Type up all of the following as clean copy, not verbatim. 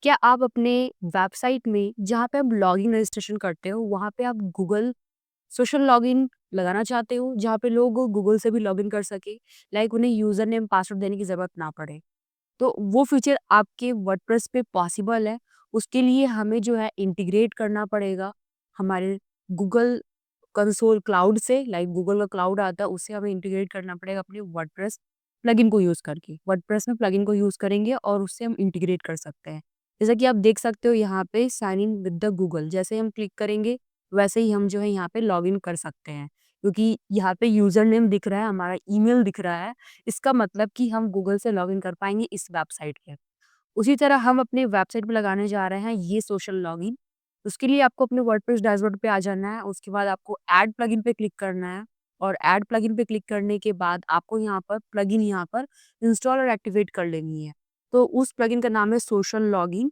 क्या आप अपने वेबसाइट में जहाँ पे आप लॉगिन रजिस्ट्रेशन करते हो, वहाँ पे आप गूगल सोशल लॉगिन लगाना चाहते हो, जहाँ पे लोग गूगल से भी लॉगिन कर सके, लाइक उन्हें यूज़र नेम, पासवर्ड देने की ज़रूरत ना पड़े। तो वो फीचर आपके वर्डप्रेस पे पॉसिबल है। उसके लिए हमें जो है इंटीग्रेट करना पड़ेगा हमारे गूगल कंसोल क्लाउड से, लाइक गूगल का क्लाउड आता है, उससे हमें इंटीग्रेट करना पड़ेगा अपने वर्डप्रेस प्लगइन को यूज़ करके। वर्डप्रेस में प्लगइन को यूज़ करेंगे और उससे हम इंटीग्रेट कर सकते हैं। जैसा कि आप देख सकते हो यहाँ पे sign in with the Google, जैसे हम क्लिक करेंगे वैसे ही हम जो है यहाँ पे लॉगिन कर सकते हैं। क्योंकि यहाँ पे यूज़र नेम दिख रहा है, हमारा ईमेल दिख रहा है, इसका मतलब कि हम गूगल से लॉगिन कर पाएँगे इस वेबसाइट पे। उसी तरह हम अपने वेबसाइट पे लगाने जा रहे हैं ये सोशल लॉगिन। उसके लिए आपको अपने वर्डप्रेस डैशबोर्ड पे आ जाना है, उसके बाद आपको ऐड प्लगइन पे क्लिक करना है और ऐड प्लगइन पे क्लिक करने के बाद आपको यहाँ पर प्लगइन यहाँ पर इंस्टॉल और एक्टिवेट कर लेनी है। तो उस प्लगइन का नाम है सोशल लॉगिन।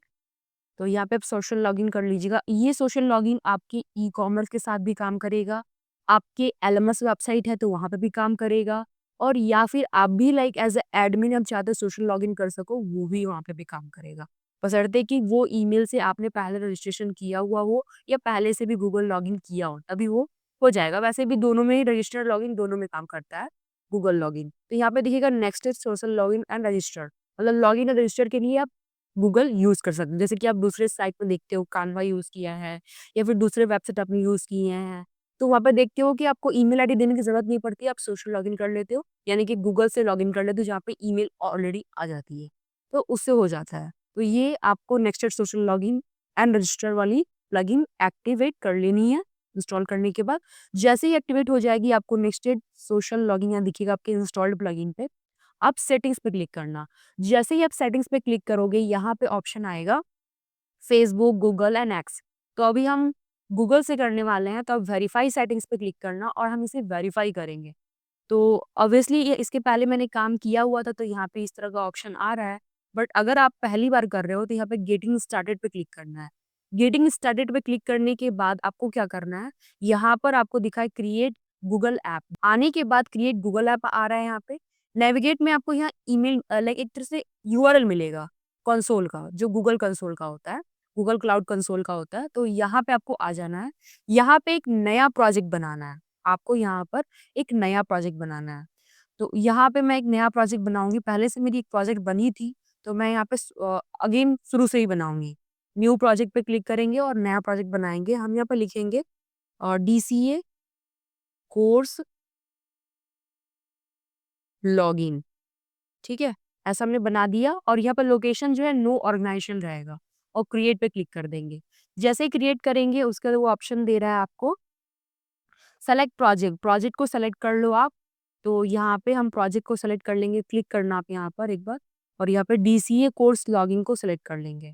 तो यहाँ पे आप सोशल लॉगिन कर लीजिएगा। ये सोशल लॉगिन आपकी ई-कॉमर्स के साथ भी काम करेगा, आपके एलएमएस वेबसाइट है तो वहाँ पे भी काम करेगा और या फिर आप भी लाइक एज़ अ एडमिन आप चाहते हो सोशल लॉगिन कर सको, वो भी वहाँ पे भी काम करेगा। बशर्ते कि वो ईमेल से आपने पहले रजिस्ट्रेशन किया हुआ हो या पहले से भी गूगल लॉगिन किया हो, तभी वो हो जाएगा। वैसे भी दोनों में ही रजिस्टर लॉगिन दोनों में काम करता है गूगल लॉगिन। तो यहाँ पे देखिएगा next is social login and register, मतलब लॉगिन और रजिस्टर के लिए आप गूगल यूज़ कर सकते हैं। जैसे कि आप दूसरे साइट पे देखते हो canva यूज़ किया है या फिर दूसरे वेबसाइट आपने यूज़ किए हैं, तो वहाँ पे देखते हो कि आपको ईमेल आईडी देने की ज़रूरत नहीं पड़ती, आप सोशल लॉगिन कर लेते हो, यानी कि गूगल से लॉगिन कर लेते हो जहाँ पे ईमेल ऑलरेडी आ जाती है, तो उससे हो जाता है। तो ये आपको nested social login and register वाली प्लगइन एक्टिवेट कर लेनी है इंस्टॉल करने के बाद। जैसे ही एक्टिवेट हो जाएगी आपको नेक्स्टेड सोशल लॉगिन यहाँ दिखेगा आपके इंस्टॉल्ड प्लगइन पे। अब सेटिंग्स पे क्लिक करना। जैसे ही आप सेटिंग्स पे क्लिक करोगे यहाँ पे ऑप्शन आएगा फेसबुक, गूगल एंड एक्स। तो अभी हम गूगल से करने वाले हैं तो अब वेरीफाई सेटिंग्स पे क्लिक करना और हम इसे वेरीफाई करेंगे। तो ऑब्वियसली ये इसके पहले मैंने काम किया हुआ था तो यहाँ पे इस तरह का ऑप्शन आ रहा है। बट अगर आप पहली बार कर रहे हो तो यहाँ पे गेटिंग स्टार्टेड पे क्लिक करना है। गेटिंग स्टार्टेड पे क्लिक करने के बाद आपको क्या करना है, यहाँ पर आपको दिखा है क्रिएट गूगल ऐप। आने के बाद क्रिएट गूगल ऐप आ रहा है यहाँ पे। नेविगेट में आपको यहाँ ईमेल लाइक एक तरह से यूआरएल मिलेगा कंसोल का, जो गूगल कंसोल का होता है, गूगल क्लाउड कंसोल का होता है। तो यहाँ पे आपको आ जाना है। यहाँ पे एक नया प्रोजेक्ट बनाना है। आपको यहाँ पर एक नया प्रोजेक्ट बनाना है। तो यहाँ पे मैं एक नया प्रोजेक्ट बनाऊँगी, पहले से मेरी एक प्रोजेक्ट बनी थी, तो मैं यहाँ पे अगेन शुरू से ही बनाऊँगी। न्यू प्रोजेक्ट पे क्लिक करेंगे और नया प्रोजेक्ट बनाएँगे। हम यहाँ पे लिखेंगे डीसीए कोर्स लॉगिन, ठीक है? ऐसा हमने बना दिया और यहाँ पर लोकेशन जो है नो ऑर्गेनाइजेशन रहेगा और क्रिएट पे क्लिक कर देंगे। जैसे ही क्रिएट करेंगे उसके बाद वो ऑप्शन दे रहा है आपको सेलेक्ट प्रोजेक्ट, प्रोजेक्ट को सेलेक्ट कर लो आप। तो यहाँ पे हम प्रोजेक्ट को सेलेक्ट कर लेंगे, क्लिक करना आप यहाँ पर एक बार और यहाँ पे डीसीए कोर्स लॉगिन को सेलेक्ट कर लेंगे।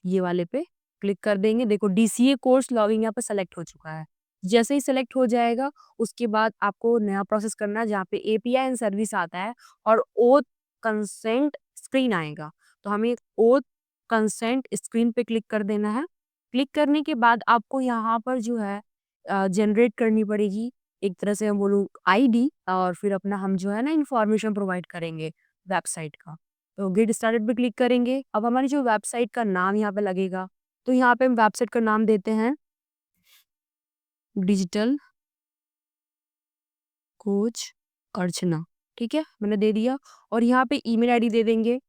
ये वाले पे क्लिक कर देंगे। देखो डीसीए कोर्स लॉगिन यहाँ पे सेलेक्ट हो चुका है। जैसे ही सेलेक्ट हो जाएगा उसके बाद आपको नया प्रोसेस करना है जहाँ पे एपीआई एंड सर्विस आता है और ओथ कंसेंट स्क्रीन आएगा। तो हमें ओथ कंसेंट स्क्रीन पे क्लिक कर देना है। क्लिक करने के बाद आपको यहाँ पर जो है जनरेट करनी पड़ेगी एक तरह से हम बोलूँ आईडी और फिर अपना हम जो है ना इन्फॉर्मेशन प्रोवाइड करेंगे वेबसाइट का। तो गेट स्टार्टेड पे क्लिक करेंगे। अब हमारी जो वेबसाइट का नाम यहाँ पे लगेगा, तो यहाँ पे हम वेबसाइट का नाम देते हैं डिजिटल कोच अर्चना, ठीक है? मैंने दे दिया और यहाँ पे ईमेल आईडी दे देंगे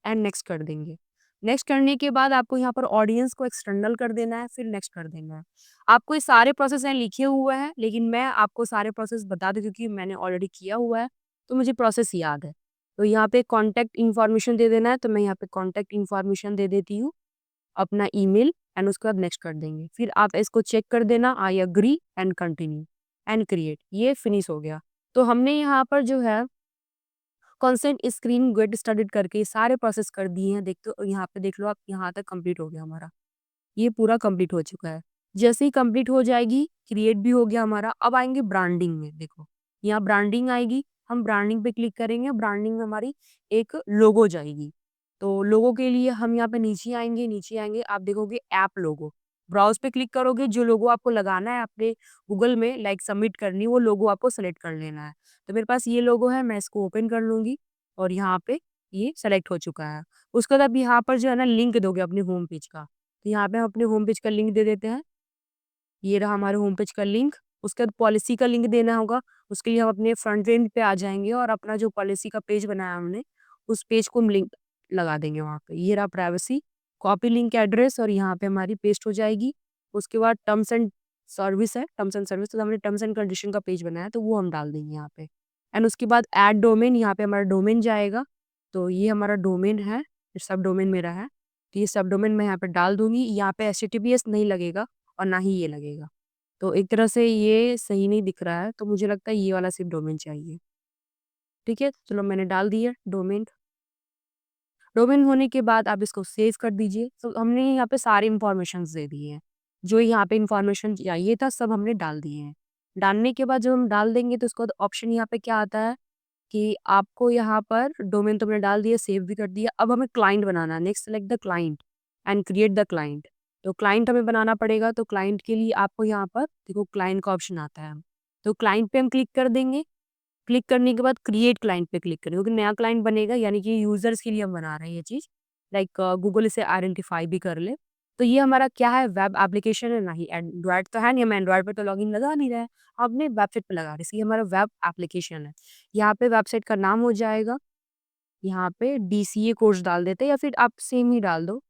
एंड नेक्स्ट कर देंगे। नेक्स्ट करने के बाद आपको यहाँ पर ऑडियंस को एक्सटर्नल कर देना है, फिर नेक्स्ट कर देना है। आपको ये सारे प्रोसेस यहाँ लिखे हुए हैं, लेकिन मैं आपको सारे प्रोसेस बता दूँ क्योंकि मैंने ऑलरेडी किया हुआ है, तो मुझे प्रोसेस याद है। तो यहाँ पे कॉन्टैक्ट इन्फॉर्मेशन दे देना है, तो मैं यहाँ पे कॉन्टैक्ट इन्फॉर्मेशन दे देती हूँ, अपना ईमेल एंड उसके बाद नेक्स्ट कर देंगे। फिर आप इसको चेक कर देना, I agree and continue and create, ये फिनिश हो गया। तो हमने यहाँ पर जो है कंसेंट स्क्रीन गेट स्टार्टेड करके सारे प्रोसेस कर दिए हैं। देखते हो यहाँ पे देख लो आप, यहाँ तक कंप्लीट हो गया हमारा। ये पूरा कंप्लीट हो चुका है। जैसे ही कंप्लीट हो जाएगी, क्रिएट भी हो गया हमारा। अब आएँगे ब्रांडिंग में, देखो यहाँ ब्रांडिंग आएगी, हम ब्रांडिंग पे क्लिक करेंगे, ब्रांडिंग में हमारी एक लोगो जाएगी। तो लोगो के लिए हम यहाँ पे नीचे आएँगे आप देखोगे ऐप लोगो। ब्राउज़ पे क्लिक करोगे, जो लोगो आपको लगाना है अपने गूगल में लाइक सबमिट करनी है, वो लोगो आपको सेलेक्ट कर लेना है। तो मेरे पास ये लोगो है, मैं इसको ओपन कर लूँगी और यहाँ पे ये सेलेक्ट हो चुका है। उसके बाद आप यहाँ पर जो है ना लिंक दोगे अपने होम पेज का। तो यहाँ पे हम अपने होम पेज का लिंक दे देते हैं। ये रहा हमारे होम पेज का लिंक। उसके बाद पॉलिसी का लिंक देना होगा। उसके लिए हम अपने फ्रंट एंड पे आ जाएँगे और अपना जो पॉलिसी का पेज बनाया हमने, उस पेज को हम लिंक लगा देंगे वहाँ पे। ये रहा प्राइवेसी, कॉपी लिंक एड्रेस और यहाँ पे हमारी पेस्ट हो जाएगी। उसके बाद टर्म्स एंड सर्विस है, टर्म्स एंड सर्विस तो हमने टर्म्स एंड कंडीशन का पेज बनाया है, तो वो हम डाल देंगे यहाँ पे। एंड उसके बाद ऐड डोमेन, यहाँ पे हमारा डोमेन जाएगा। तो ये हमारा डोमेन है, सब डोमेन मेरा है। तो ये सब डोमेन मैं यहाँ पे डाल दूँगी। यहाँ पे एचटीटीपीएस नहीं लगेगा और ना ही ये लगेगा। तो एक तरह से ये सही नहीं दिख रहा है, तो मुझे लगता है ये वाला सिर्फ डोमेन चाहिए। ठीक है? चलो मैंने डाल दिया डोमेन। डोमेन होने के बाद आप इसको सेव कर दीजिए। तो हमने यहाँ पे सारी इन्फॉर्मेशंस दे दी हैं। जो यहाँ पे इन्फॉर्मेशन चाहिए था सब हमने डाल दिए हैं। डालने के बाद जब हम डाल देंगे तो उसके बाद ऑप्शन यहाँ पे क्या आता है कि आपको यहाँ पर डोमेन तो हमने डाल दिया, सेव भी कर दिया। अब हमें क्लाइंट बनाना है। Next select the client and create the client. तो क्लाइंट हमें बनाना पड़ेगा। तो क्लाइंट के लिए आपको यहाँ पर देखो क्लाइंट का ऑप्शन आता है। तो क्लाइंट पे हम क्लिक कर देंगे। क्लिक करने के बाद क्रिएट क्लाइंट पे क्लिक करें क्योंकि नया क्लाइंट बनेगा, यानी कि यूजर्स के लिए हम बना रहे हैं ये चीज़। लाइक गूगल इसे आइडेंटिफाई भी कर ले। तो ये हमारा क्या है, वेब एप्लीकेशन है, ना ही एंड्रॉयड तो है नहीं, हम एंड्रॉयड पे तो लॉगिन लगा नहीं रहे हैं, हमने वेबसाइट पे लगा रहे हैं, इसलिए हमारा वेब एप्लीकेशन है। यहाँ पे वेबसाइट का नाम हो जाएगा, यहाँ पे डीसीए कोर्स डाल देते हैं या फिर आप सेम ही डाल दो।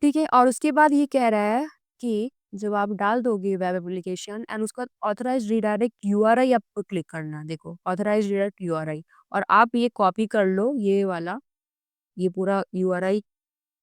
ठीक है, और उसके बाद ये कह रहा है कि जब आप डाल दोगे वेब एप्लीकेशन एंड उसका ऑथराइज्ड रीडायरेक्ट यूआरआई आपको क्लिक करना है। देखो ऑथराइज्ड रीडायरेक्ट यूआरआई, और आप ये कॉपी कर लो, ये वाला, ये पूरा यूआरआई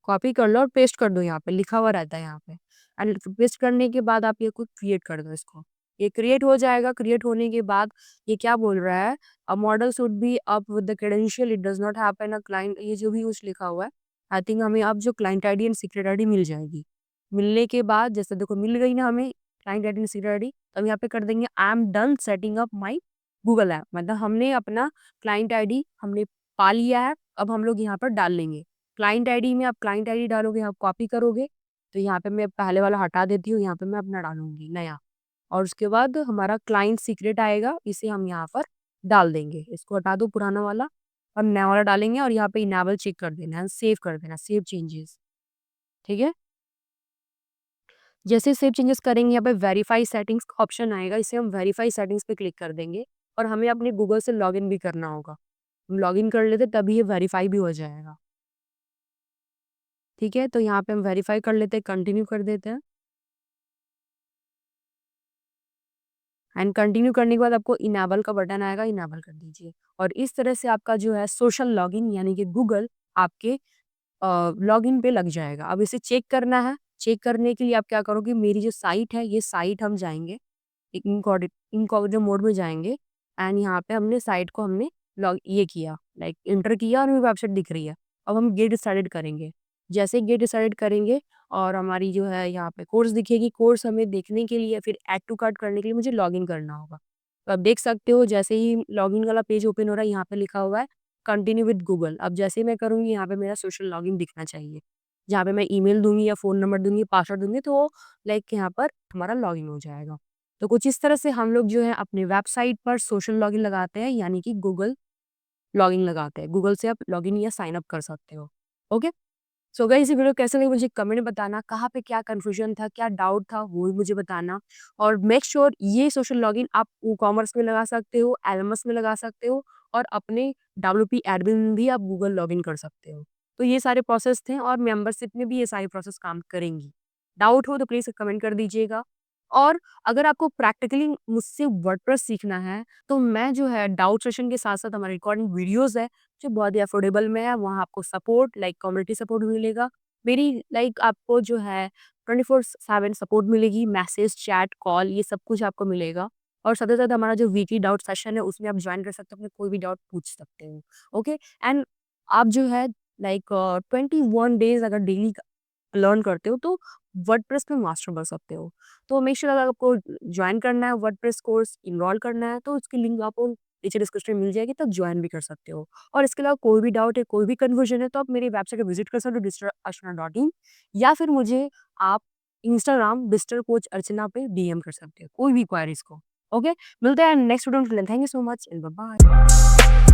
कॉपी कर लो और पेस्ट कर दो। यहाँ पे लिखा हुआ रहता है यहाँ पे। एंड पेस्ट करने के बाद आप ये कुछ क्रिएट कर दो इसको। ये क्रिएट हो जाएगा। क्रिएट होने के बाद ये क्या बोल रहा है, a model should be up with the credential, it does not happen a client, ये जो भी कुछ लिखा हुआ है। आई थिंक हमें अब जो client ID and secret ID मिल जाएगी। मिलने के बाद जैसे देखो मिल गई ना हमें client ID and secret ID, तो हम यहाँ पे कर देंगे I am done setting up my Google app. मतलब हमने अपना क्लाइंट आईडी हमने पा लिया है। अब हम लोग यहाँ पर डाल लेंगे। क्लाइंट आईडी में आप क्लाइंट आईडी डालोगे, आप कॉपी करोगे, तो यहाँ पे मैं पहले वाला हटा देती हूँ, यहाँ पे मैं अपना डालूंगी नया। और उसके बाद हमारा क्लाइंट सीक्रेट आएगा, इसे हम यहाँ पर डाल देंगे। इसको हटा दो पुराना वाला, हम नया वाला डालेंगे और यहाँ पे इनेबल चेक कर देना है, सेव कर देना, सेव चेंजेस। ठीक है, जैसे सेव चेंजेस करेंगे यहाँ पे वेरीफाई सेटिंग्स का ऑप्शन आएगा, इसे हम वेरीफाई सेटिंग्स पे क्लिक कर देंगे और हमें अपने गूगल से लॉगिन भी करना होगा। हम लॉगिन कर लेते तभी ये वेरीफाई भी हो जाएगा। ठीक है, तो यहाँ पे हम वेरीफाई कर लेते हैं, कंटिन्यू कर देते हैं। एंड कंटिन्यू करने के बाद आपको इनेबल का बटन आएगा, इनेबल कर दीजिए। और इस तरह से आपका जो है सोशल लॉगिन यानी कि गूगल आपके लॉगिन पे लग जाएगा। अब इसे चेक करना है। चेक करने के लिए आप क्या करोगे, मेरी जो साइट है, ये साइट हम जाएँगे, इनकॉग्निटो मोड में जाएँगे एंड यहाँ पे हमने साइट को हमने लॉग ये किया, लाइक एंटर किया और हमें वेबसाइट दिख रही है। अब हम गेट स्टार्टेड करेंगे। जैसे ही गेट स्टार्टेड करेंगे और हमारी जो है यहाँ पे कोर्स दिखेगी, कोर्स हमें देखने के लिए फिर ऐड टू कार्ट करने के लिए मुझे लॉगिन करना होगा। तो आप देख सकते हो जैसे ही लॉगिन वाला पेज ओपन हो रहा है, यहाँ पे लिखा हुआ है कंटिन्यू विद गूगल। अब जैसे ही मैं करूँगी यहाँ पे मेरा सोशल लॉगिन दिखना चाहिए। जहाँ पे मैं ईमेल दूँगी या फ़ोन नंबर दूँगी, पासवर्ड दूँगी, तो लाइक यहाँ पर हमारा लॉगिन हो जाएगा। तो कुछ इस तरह से हम लोग जो है अपने वेबसाइट पर सोशल लॉगिन लगाते हैं, यानी कि गूगल लॉगिन लगाते हैं। गूगल से आप लॉगिन या साइन अप कर सकते हो। ओके? सो गाइस ये वीडियो कैसा लगी मुझे कमेंट में बताना, कहाँ पे क्या कन्फ्यूजन था, क्या डाउट था वो भी मुझे बताना। और मेक श्योर ये सोशल लॉगिन आप ई-कॉमर्स में लगा सकते हो, एलएमएस में लगा सकते हो और अपने डब्ल्यूपी एडमिन में भी आप गूगल लॉगिन कर सकते हो। तो ये सारे प्रोसेस थे और मेंबरशिप में भी ये सारी प्रोसेस काम करेंगी। डाउट हो तो प्लीज़ कमेंट कर दीजिएगा। और अगर आपको प्रैक्टिकली मुझसे वर्डप्रेस सीखना है, तो मैं जो है डाउट सेशन के साथ-साथ हमारी रिकॉर्डिंग वीडियोज़ है, जो बहुत ही अफोर्डेबल में है, वहाँ आपको सपोर्ट लाइक कम्युनिटी सपोर्ट मिलेगा। मेरी लाइक आपको जो है 24/7 सपोर्ट मिलेगी, मैसेज, चैट, कॉल ये सब कुछ आपको मिलेगा। और साथ ही साथ हमारा जो वीकली डाउट सेशन है उसमें आप जॉइन कर सकते हो, अपने कोई भी डाउट पूछ सकते हो। ओके? एंड आप जो है लाइक 21 डेज़ अगर डेली लर्न करते हो तो वर्डप्रेस में मास्टर बन सकते हो। तो मेक श्योर अगर आपको जॉइन करना है वर्डप्रेस कोर्स, इनरोल करना है, तो उसकी लिंक आपको नीचे डिस्क्रिप्शन में मिल जाएगी, तब जॉइन भी कर सकते हो। और इसके अलावा कोई भी डाउट है, कोई भी कन्फ्यूजन है, तो आप मेरी वेबसाइट पे विजिट कर सकते हो digitalashna.in, या फिर मुझे आप इंस्टाग्राम डिजिटल कोच अर्चना पे डीएम कर सकते हो कोई भी क्वेरीज को। ओके, मिलते हैं नेक्स्ट वीडियो में। Thank you so much and bye bye.